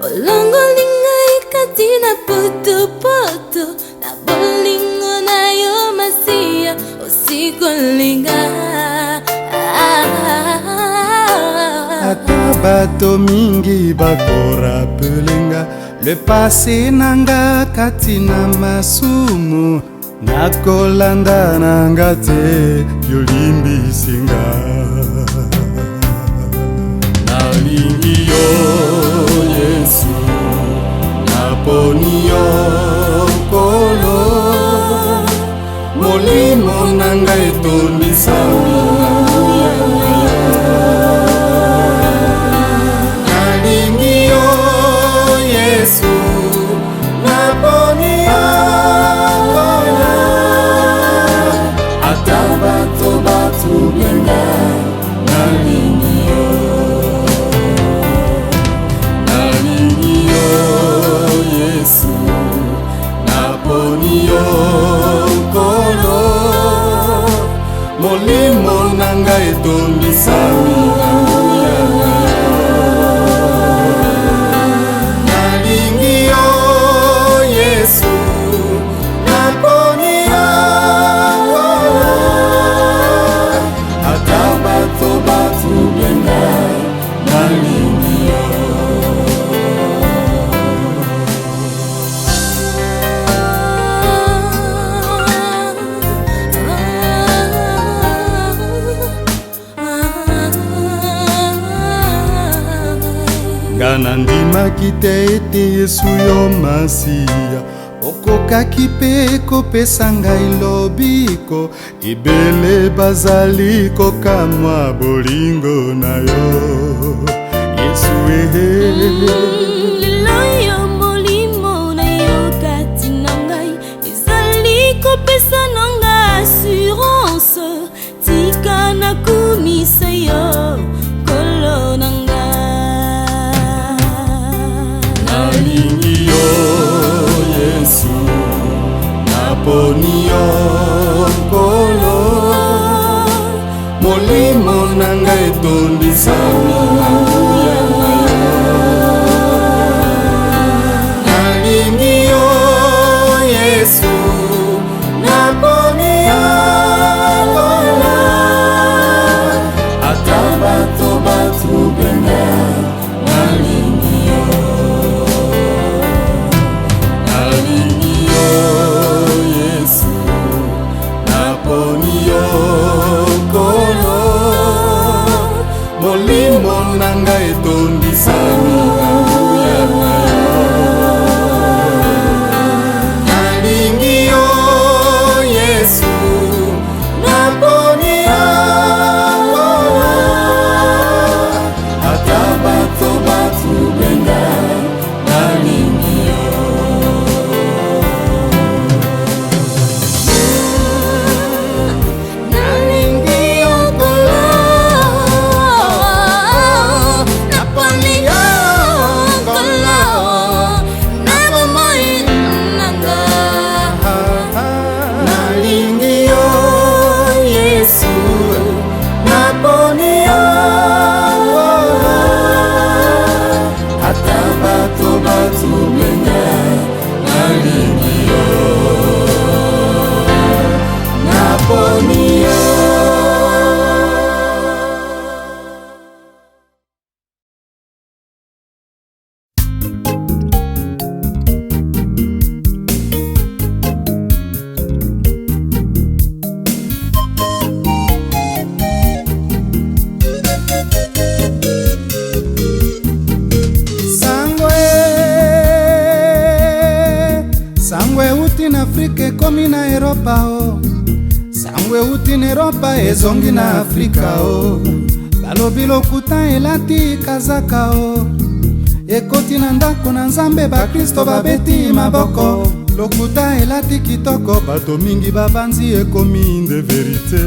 Olongo linga ikati na poto poto, na bolingo na yo masia osiko linga. Ata bato mingi bakorapelenga le passé nanga kati na masumu, nakolanda nanga te yolimbisinga. Nalingi yo Yesu, naponi yo kolo, molimo nanga etondisa molimo nanga etondisa nalingi yo Yesu, naponi yo ata bato batubenga nalingi yo. Ngana ndimaki te ete Yesu yo Masiya, okokaki pe kopesa ngai lobiko, ebele bazali kokamwa bolingo na yo Yesu Lelo yo molimo na yo kati na ngai, ezali kopesa nanga assurance, tika nakumisa yo kolo nanga. Nalingi yo Yesu, naponi yo kolo, molimo nanga etondisa nalingi yo Yesu, naponi yo kolo, ata bato batubenga nalingi yo. Molimo nanga etondisa nalingi yo Yesu, naponi yo ata bato batubenga nalingi yo. Sangwe uti na Afrika komi na Europa o, sangwe uti na Europa ezongi na Afrika o, balobi lokuta elati kazaka o, ekoti na ndako na Nzambe bakristo babeti maboko, lokuta elati kitoko bato mingi babanzi ekomi de verite.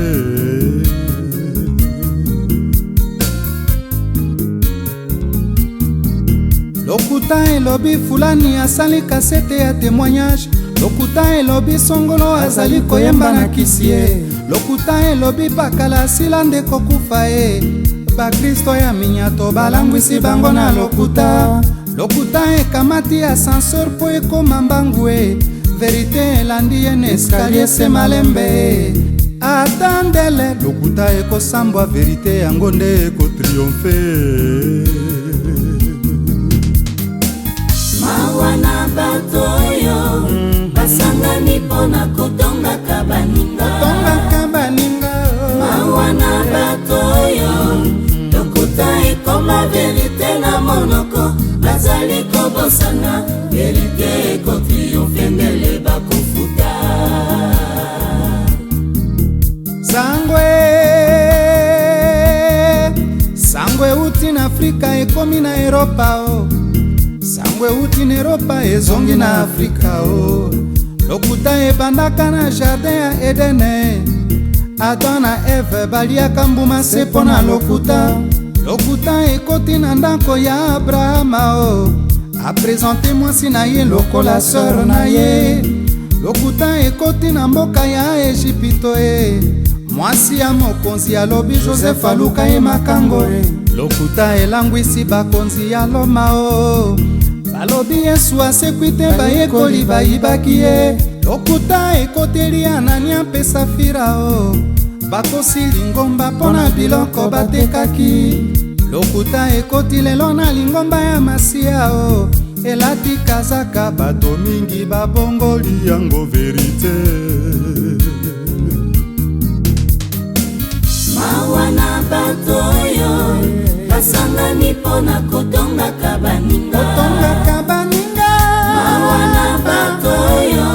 Lokuta elobi fulani asali kasete ya témoignage, lokuta elobi songolo azali koyemba na kisie, lokuta elobi pakala sila ndeko kufa bakristo ya minyato balangwisi bango na lokuta, lokuta ekamati ascenseur po ekoma mbangu e verité elandi ye na escalier se malembe ata ndele lokuta ekosambwa verité yango nde ekotriomfe mawa na bato oyo basangani mpona kotongaka baninga mawa na bato oyo lokuta ekoma verité na monoko bazali kobosana verité ekotriomfe ndele bakofuta sangwe uti na Afrika ekomi na Europa o sangwe uti na Europa ezongi na Afrika o lokuta ebandaka na jardin ya Edene Adam na Eve baliaka mbuma se mpo na lokuta ekoti na ndako ya Abrahama o apresente mwasi na ye lokola sœur na ye lokuta ekoti na mboka ya Ejipito e mwasi ya mokonzi alobi Joseph aluka ye makango e lokuta elangwisi bakonzi ya Loma o balobi Yesu asekwi te bayekoli bayibaki ye lokuta ekoteli Anania mpe Safira o bakosi lingomba mpo na biloko batekaki lokuta ekoti lelo na lingomba ya Masia o elati kazaka bato mingi babongoli yango verite mawa na bato oyo basangani mpona kotongaka baninga mawa na bato oyo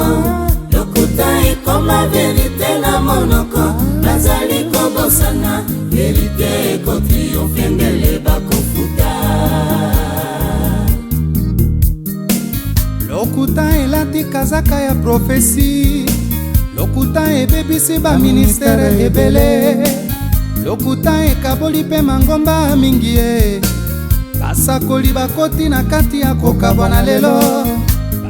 lokuta ekoma verité na monoko bazali kobosana verité ekotriomfe ndele bakofuta lokuta elati kazaka ya profesi lokuta ebebisi baministere ebele lokuta ekaboli mpe mangomba mingi e basakoli bakoti na kati ya kokabwa na lelo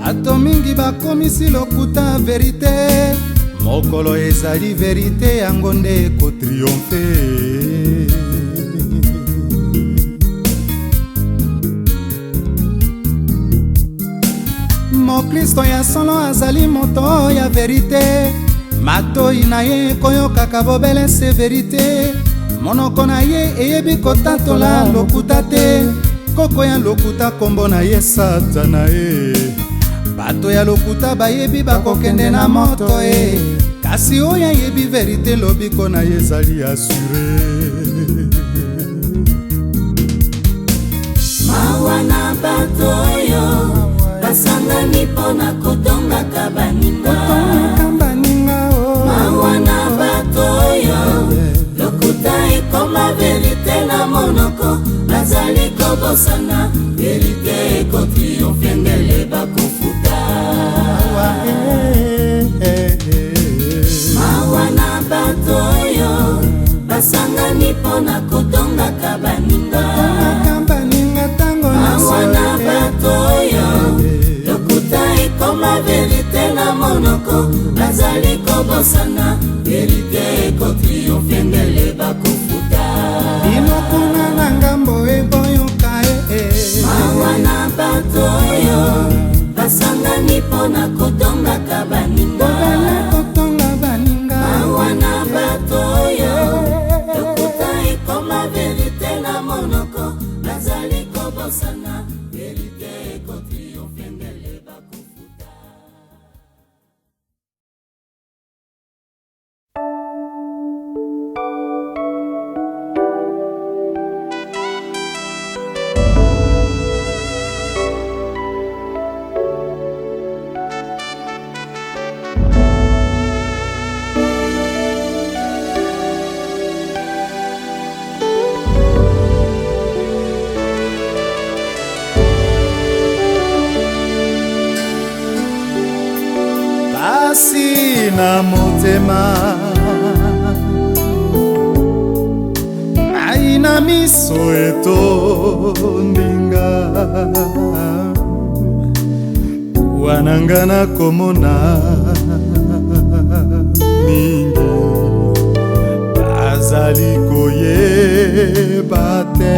bato mingi bakomisi lokuta verité mokolo ezali verité yango nde ekotriomfe mokristo ya solo azali moto ya verité matoi na ye ekoyokaka bobelese verité monoko na ye eyebi kotatola lokuta te koko ya lokuta kombo na ye Satana e bato ya lokuta bayebi bakokende na moto e kasi oyo ayebi verité lobiko na ye ezali asure mawa na bato oyo basangani mpona kotongaka baninga mawa na bato oyo lokuta ekoma verité na monoko bazali kobosana verité ekotriomfe ndele bakofuta mawa na bato oyo basangani mpona kotongaka baninga mawa na bato oyo lokuta ekoma verité na monoko bazali kobosana verité ekotriomfe ndele bakofuta binokuna na ngambo eboyoka mawa na bato oyo basangani mpona kotongaka baninga mawa na bato oyo lokuta ekoma verité na monoko bazali kobosana verité ekotriomfe ndele bakofuta pasi na motema aina miso etondinga wananga na komona mingi bazali koyeba te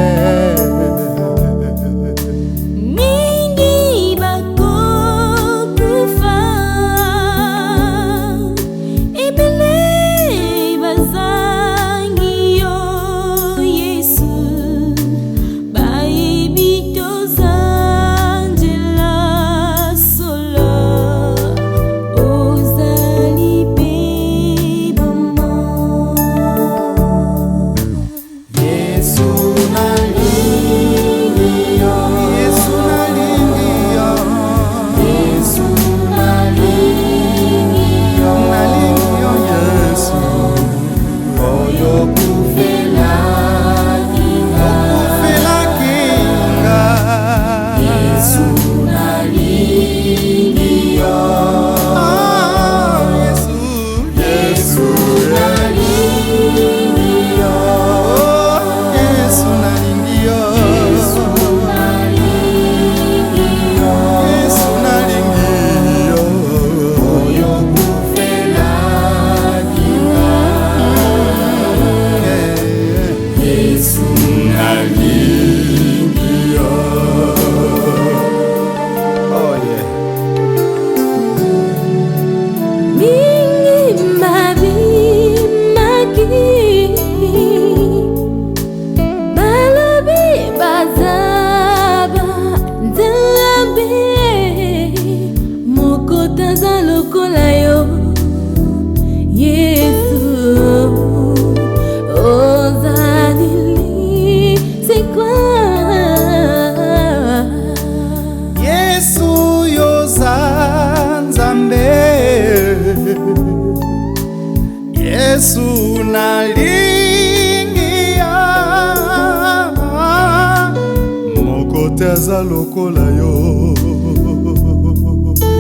aza lokola yo.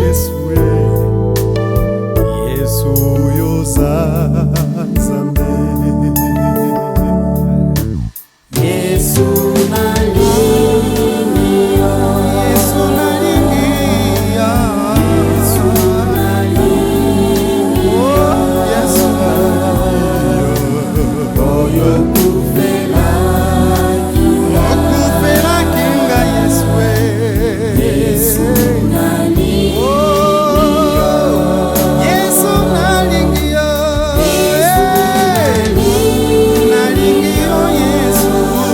Yesu Yesu yoza Nzambe. Yesu nalingi yo, Yesu nalingi yo, Yesu nalingi yo, Yesu nalingi yo, oyo kufela kinga Yesu Yesu nalingi yo, Yesu nalingi yo, nalingi yo Yesu.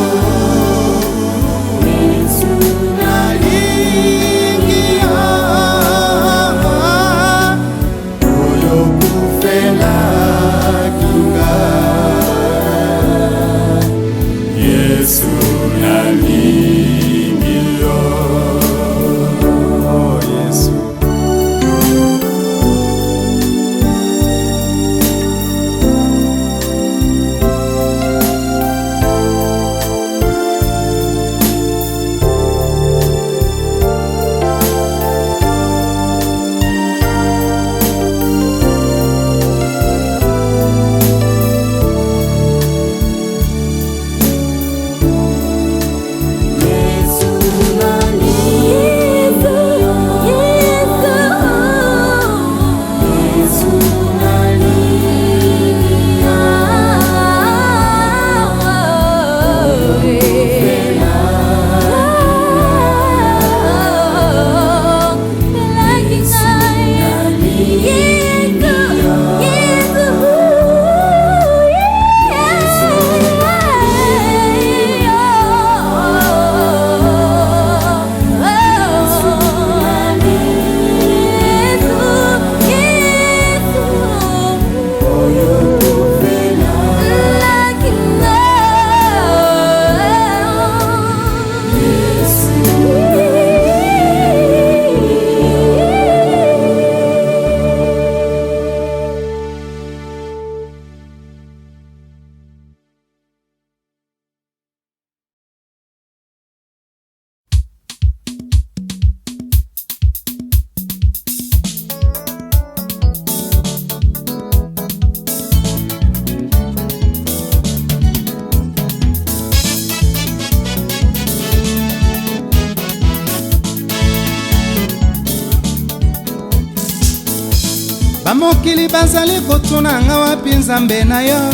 Bamokili bazali kotuna nga wapi Nzambe na yo.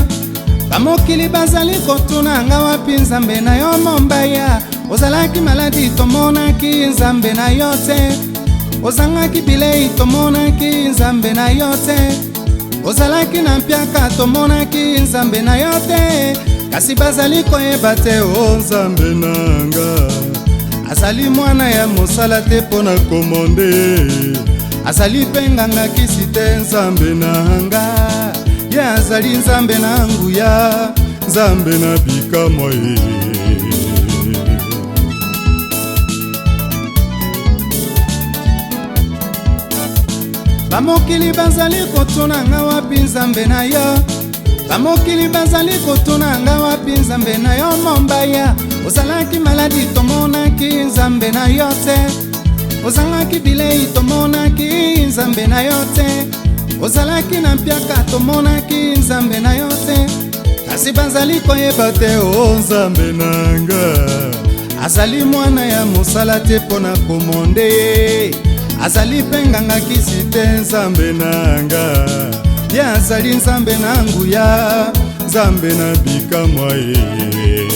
Bamokili bazali kotuna nga wapi Nzambe na yo mombaya. Ozalaki maladi tomonaki Nzambe na yo te. Ozangaki bilei tomonaki Nzambe na yo te. Ozalaki na mpiaka tomonaki Nzambe na yo te. Kasi bazali koyeba te o Nzambe nanga azali mwana ya mosala te pona komonde. Azali penganga kisi te Nzambe nanga. Ye azali Nzambe nangu ya Nzambe na bikamwa ye. Bamokili bazali kotuna nga wapi Nzambe na yo. Bamokili bazali kotuna nga wapi Nzambe na yo mombaya. Ozalaki maladi tomonaki Nzambe na yo te. Ozalaki bilei tomonaki Nzambe na yo te. Ozalaki na mpiaka tomonaki Nzambe na yo te. Kasi bazali koyeba te o Nzambe nanga azali mwana ya mosala te pona komonde. Azali penganga kisi te Nzambe nanga. Ye azali Nzambe nangu ya Nzambe na bikamwa ye.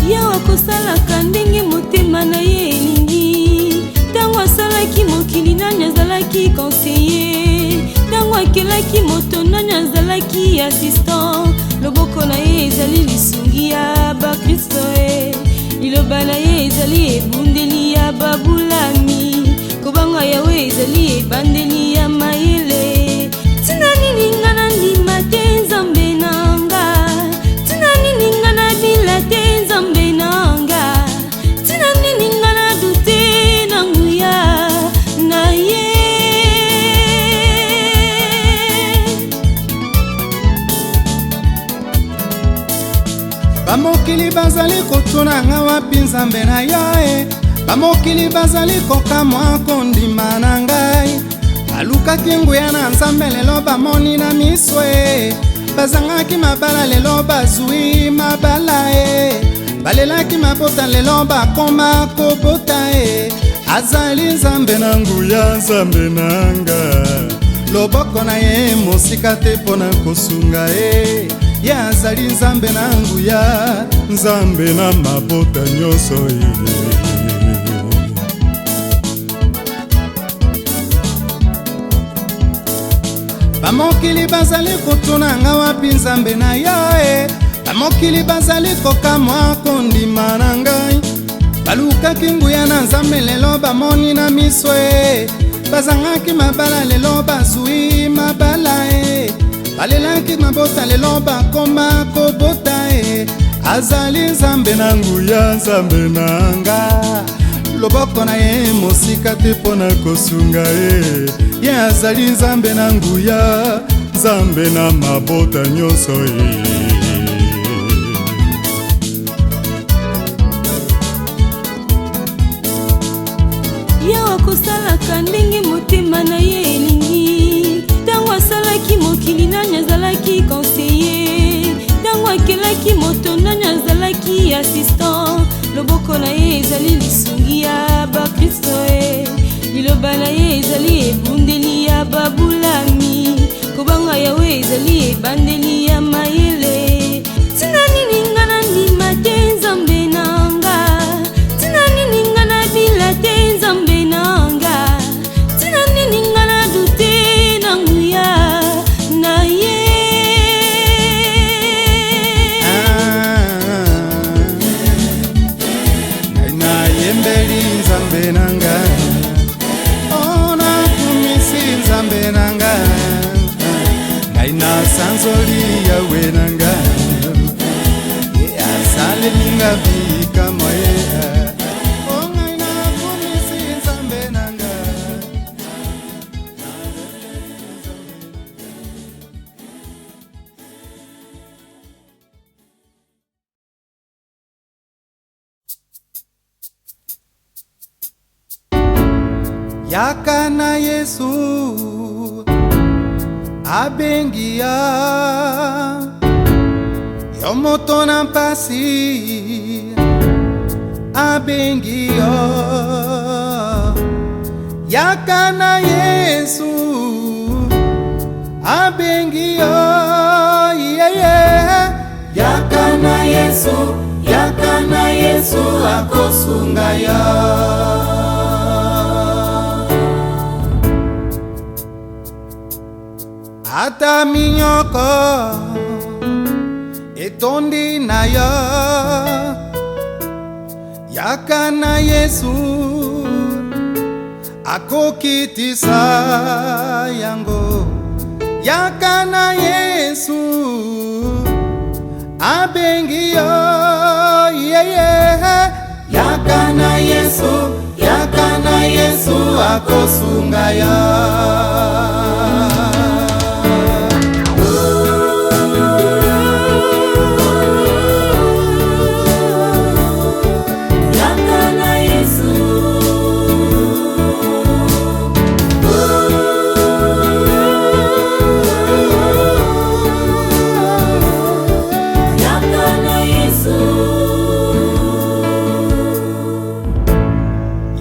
Yawa kosalaka ndenge motema na ye elingi. Tango asalaki mokili nani azalaki conseiller. Tango akelaki moto nani azalaki assistant. Loboko na ye ezali lisungi ya bakristo e. Liloba na ye ezali ebundeli ya babulami. Kobanga yawe ezali ebandeli ya mayele. Tina nini nga na ndima te Nzambe nanga. Tina nini nga na bila te Nzambe nanga. Tina nini nga na dute na nguya na ye. bamokili bazali kotuna nga wapi nzambe na yo e. Bamokili bazali kokamwa kondima na ngai. Balukaki nguya na nzambe lelo bamoni na miso e. Bazangaki mabala lelo bazwi mabala e. Balelaki mabota lelo bakoma kobota e. Azali nzambe na nguya nzambe na nga. Loboko na ye mosika te pona kosunga e. Ye azali nzambe na nguya nzambe na mabota nyonso e. Bamokili bazali kotuna nga wapi nzambe na yo e. Bamokili bazali kokamwa kondima na ngai. Balukaki nguya na nzambe lelo bamoni na miso e. Bazangaki mabala lelo bazwi mabala e. Balelaki mabota lelo bakoma kobota e. Azali nzambe na nguya nzambe na nga. Loboko na ye mosika te pona kosunga e. Ye azali nzambe na nguya nzambe na mabota nyonso e. Yawa kosalaka ndenge motema na ye elingi. Tango asalaki mokili nani azalaki conseiller. Tango akelaki moto nani azalaki assistant. Loboko na ye ezali lisungi ya bakristo e. Liloba na ye ezali ebundeli ya babulami. Kobanga yawe ezali ebandeli ya mayele. Tina nini nga na ndima te nzambe nanga. Tina nini nga na bila te nzambe nanga. Tina nini nga na dute na nguya na ye. Na yembeli nzambe nanga. Nzambe nanga. Ngaina sanzoli yawe nanga. Asale ninga vika moye. Ngaina kumisi nzambe nanga. Yaka na Yesu abengia yomoto na mpasi abengio. Yaka na Yesu abengio yeah, yeah. Yaka na Yesu akosunga ya. Ata minyoko etondi na yo. Yaka na Yesu akokitisa yango. Yaka na Yesu abengi yo yeah, yeah. Yaka na Yesu akosunga ya.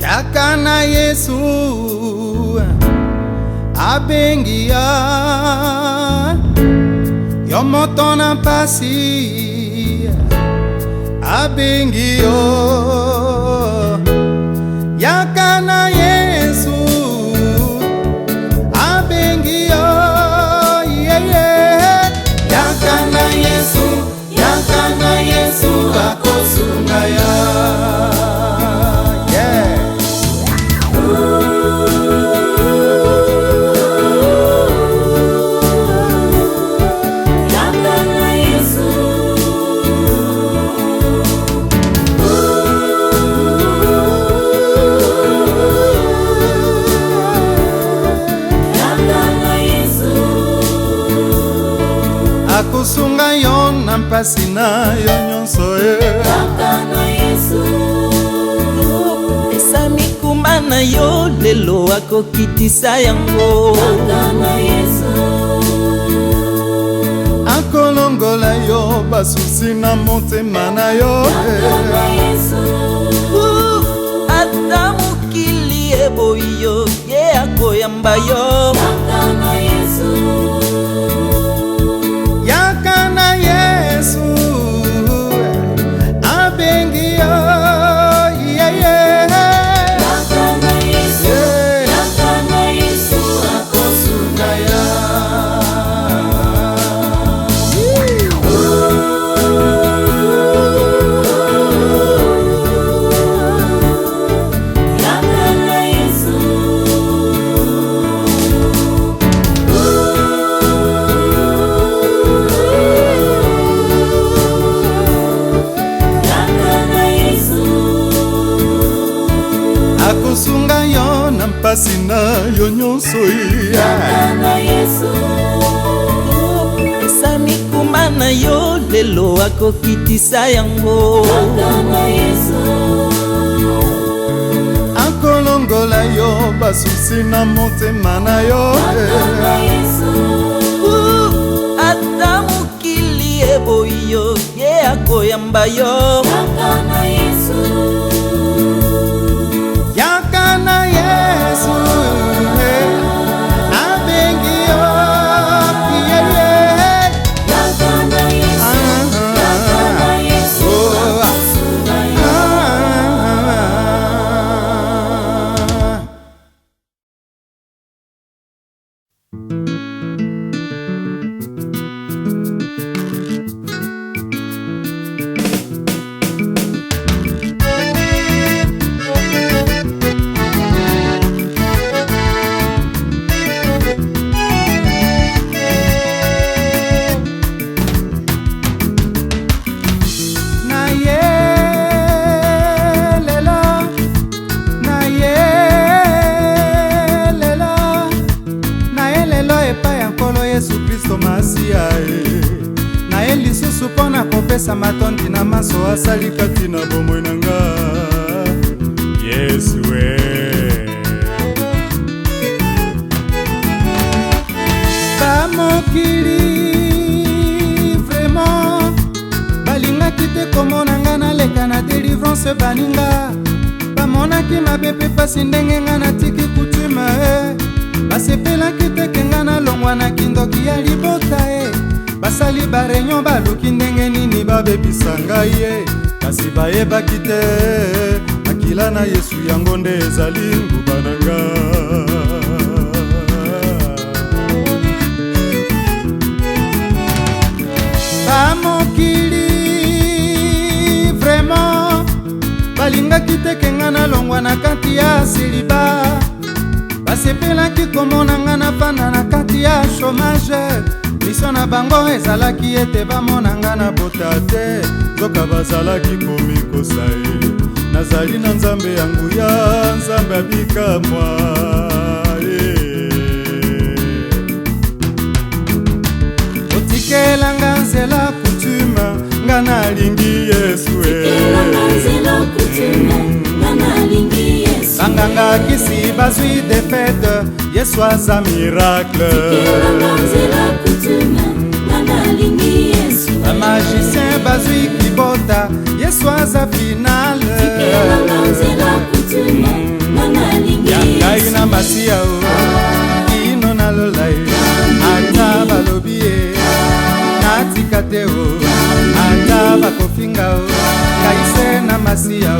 Yaka na Yesu abengia yomoto na mpasi abengio. Yaka na Yesu abengio yeah, yeah. Yaka na Yesu akosunga ya. akosunga yo na mpasi na yo nyonso kaka na Yesu. Pesa mikumba na yo lelo akokitisa yango kaka na Yesu. akolongola yo basusi na motema na yo kaka na Yesu. ata mokili eboyi yo ye akoyamba yo kaka na Yesu. yaka na Yesu abengi yo kaka na Yesu. kaka na Yesu akosunga yo. akosunga yo na mpasi na yo nyonso kaka na Yesu. pesa mikumba na yo lelo akokitisa yango kaka na Yesu. akolongola yo basusi na motema na yo kaka na Yesu. ata mokili eboyi yo ye akoyamba yo kaka na Yesu. yaka na Yesu abengi yo kaka na Yesu. kaka na Yesu akosunga yo. Yesu Kristo Masia na ye lisusu mpo na kopesa matondi na maso asali kati na bomoi na nga Yesu bamokili vraiment balingaki te komona nga naleka na délivrance baninga bamonaki mabe mpe pasi ndenge nga natiki kutume basepelaki teke nga nalongwa na kindoki ya libota basali bareunion baluki ndenge nini babebisa ngai ye kasi bayebaki te makila na Yesu yango nde ezali nguba na nga bamokili vraiment balingaki teke nga nalongwa na kati ya siliba basepelaki komona nga nafanda na kati ya chômage miso na bango ezalaki ete bamona nga na bota te zoka bazalaki komikosa ye nazali na nzambe ya nguya nzambe abikamwa otikelanga nzela kutume nga nalingi Yesu banganga kisi bazwi defete Yesu aza miracle bamagicien bazwi kibota Yesu aza finale yangai na masiya ino nalola ata balobi natika te ata bakofinga kaise na masiya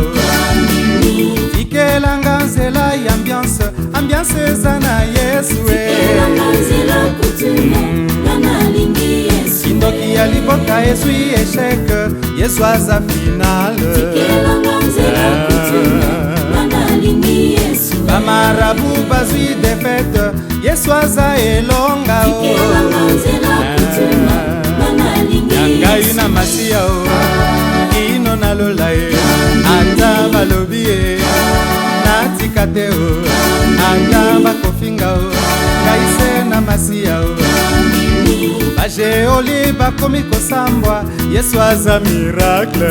tikelanga nzela ya ambiance eza na Yesu kindoki ya libota ezwi échec Yesu aza finale bamarabu bazwi defete Yesu aza elonga yangai na masiya ino nalola ata balobi natika te ata bakofinga kaise na masiya bajeoli bakomi kosambwa Yesu aza miracle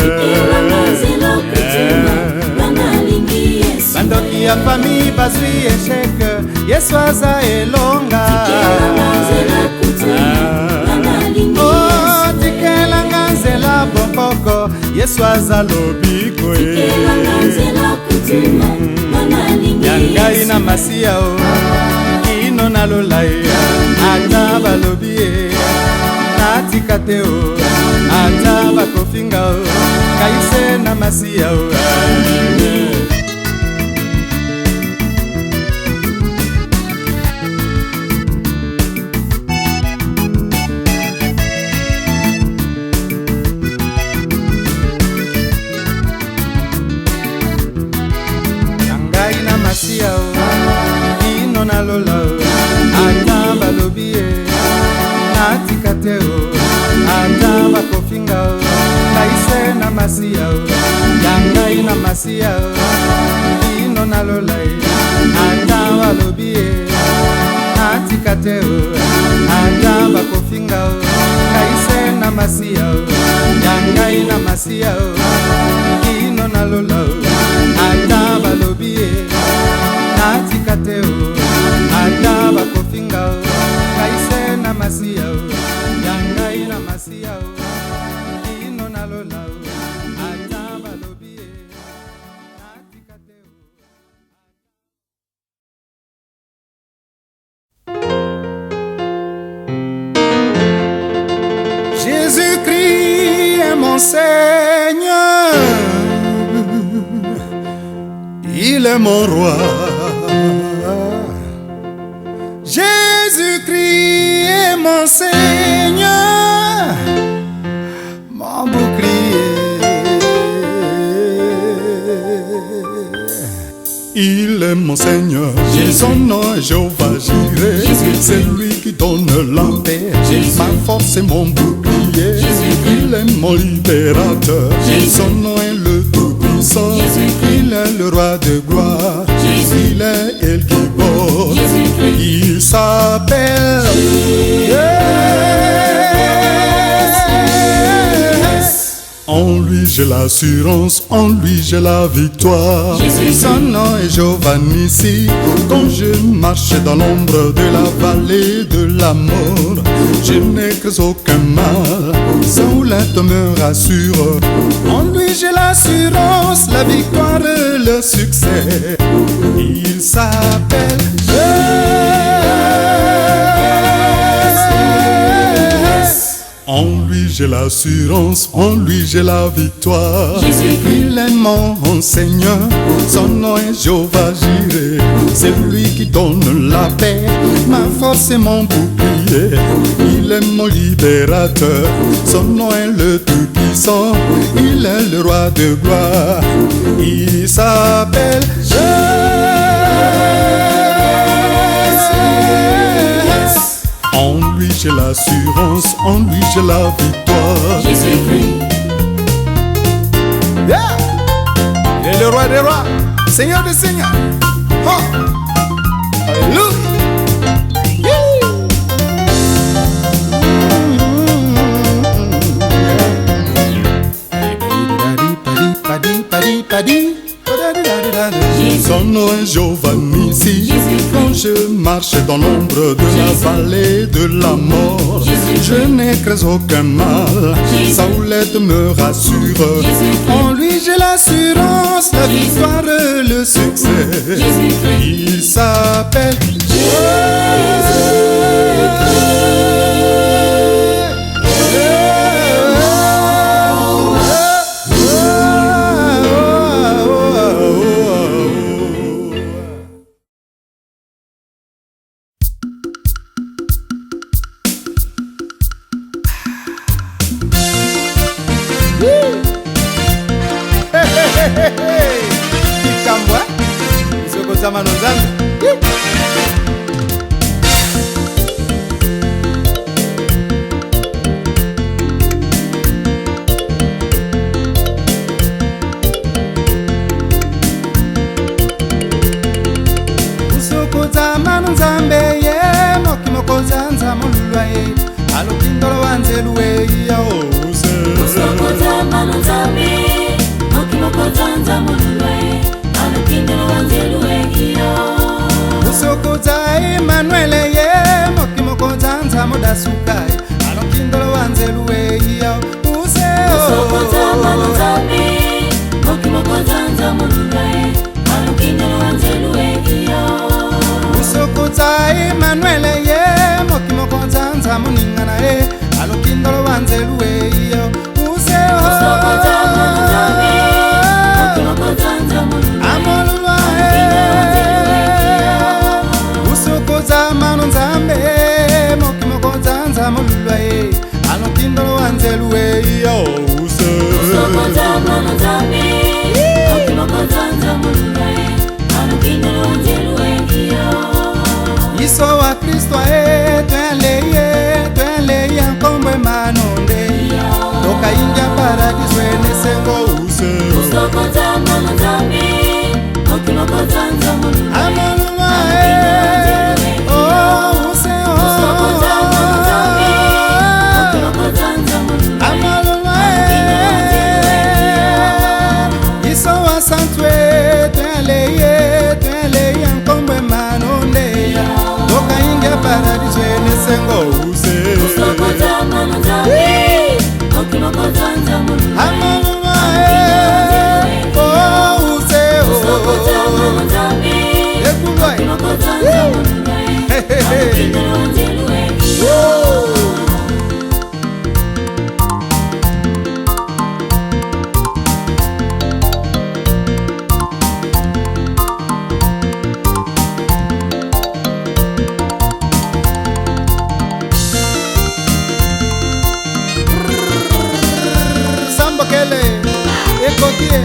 bandoki ya fami bazwi échec Yesu aza elonga tikelanga nzela bokoko Yesu aza lobiko yangai na masiya o kino na lolae ata balobi e natika te o ata bakofinga o kaise na masiya o Masiya o ino na lola o ata balobi e natika te o ata bakofinga o kaise na masiya o yangai na masiya o ino na lola e ata balobi e natika te o ata bakofinga o kaise na masiya o yangai na masiya o ino na lola o ata balobi e natika te o ata bakofinga o kaise na masiya o yangai na masiya o ino na lola o ata balobi e natika te o. Jésus-Christ est mon Seigneur, il est mon roi. Jésus-Christ est mon Seigneur, mon bouclier. Il est mon Seigneur, son nom est Jéhovah Jireh. C'est lui qui donne la paix, ma force et mon bouclier. Il est mon libérateur, son nom est le Tout-Puissant. Il est le roi de gloire, il est El Gibor. Il s'appelle En lui j'ai l'assurance, en lui j'ai la victoire. Son nom est Jéhovah Nissi. Quand je marche dans l'ombre de la vallée de la mort, je n'ai crains aucun mal, sa houlette me rassure. En lui j'ai l'assurance, la victoire et le succès. Il s'appelle En lui j'ai l'assurance, en lui j'ai la victoire. Il est mon Seigneur, son nom est Jéhovah Jireh. C'est lui qui donne la paix, ma force et mon bouclier. Il est mon libérateur, son nom est le Tout-Puissant. Il est le roi de gloire, il s'appelle En lui j'ai l'assurance, en lui j'ai la victoire. Jésus-Christ. Yeah. Il est le roi des rois, Seigneur des seigneurs. Oh. Alléluia. Son nom est Jéhovah Nissi. Quand je marche dans l'ombre de la vallée de la mort, je n'ai crains aucun mal, sa houlette me rassure. En lui j'ai l'assurance, la victoire et le succès. Il s'appelle Kikambwa Isoko sama nozanza Usoko sama nozambe ye Moki moko zanza mulwa ye Aloki alokindolo wanzelue ya ose Usokoza manozame Mokimokozanza mulwe Alokindolo wanzelue ya Usokoza Emmanuel ye Mokimokozanza modasukai alokindolo wanzelue ya ose Usokoza manozame Mokimokozanza mulwe Alokindolo wanzelue ya Usokoza Emmanuel ye Mokimokozanza muningana ye alokindolo wanzelue ya ose Usokoza manozame Mokimokozanza mulwe amolwa Usokoza manozambe Mokimokozanza mulwe alokindolo wanzelue ya ose Usokoza manozame Mokimokozanza mulwe Alokindolo wanzelue ya Iso wa Kristo tweleye nkombwe manonde Toka ingia paradiso enesengo use Usokoza manozame Mokimokozanza mulwe Amalwa oh use Usokoza manozame Mokimokozanza mulwe Amalwa Iso wa santwe tweleye nkombwe manonde Toka ingia paradiso enesengo use Usokoza manozame Mokimokozanza mulwe Amalwa oh use Usokoza manozame Ekulwa Mokimokozanza mulwe Alokindolo wanzelue ya Sambokele ekokie